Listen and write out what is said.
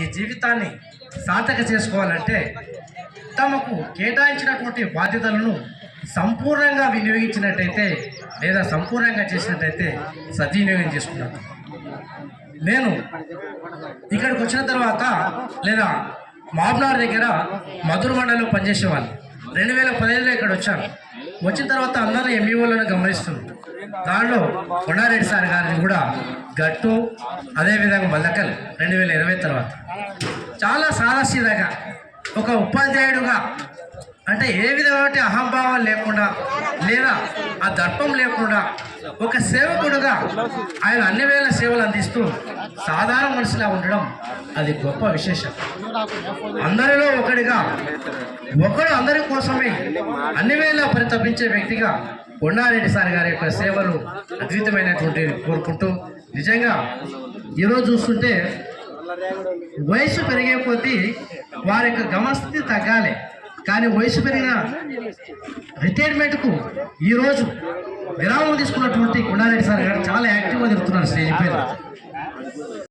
ఈ జీవితాన్ని సార్థక చేసుకోవాలంటే తమకు కేటాయించినటువంటి బాధ్యతలను సంపూర్ణంగా వినియోగించినట్టయితే లేదా సంపూర్ణంగా చేసినట్టయితే సద్వినియోగం చేసుకున్నాను. నేను ఇక్కడికి వచ్చిన తర్వాత లేదా మాబ్నార్ దగ్గర మధుర మండలంలో పనిచేసేవాళ్ళు. 2015లో ఇక్కడ వచ్చాను. వచ్చిన తర్వాత అందరూ ఎంఈఓలను గమనిస్తున్నాను. దానిలో కొండారెడ్డి సార్ గారిని కూడా గట్టు, అదేవిధంగా మల్లకల్ 2020 తర్వాత చాలా సాదాసీదాగా ఒక ఉపాధ్యాయుడుగా అంటే ఏ విధమైన అహంభావం లేకుండా లేదా ఆ దర్పం లేకుండా ఒక సేవకుడుగా ఆయన అన్ని వేళ సేవలు అందిస్తూ సాధారణ మనిషిలా ఉండడం అది గొప్ప విశేషం. అందరిలో ఒకడు అందరి కోసమే అన్ని వేళ పరితపించే వ్యక్తిగా కొండారెడ్డి సార్ గారి యొక్క సేవలు అద్భుతమైనటువంటి కోరుకుంటూ, నిజంగా ఈరోజు చూస్తుంటే వయసు పెరిగే కొద్దీ వారి యొక్క గమనస్థితి తగ్గాలి. కానీ వయసు పెరిగిన రిటైర్మెంట్కు ఈరోజు విరామం తీసుకున్నటువంటి కొండారెడ్డి సార్ గారు చాలా యాక్టివ్గా తిరుగుతున్నారు స్టేజ్ పైన.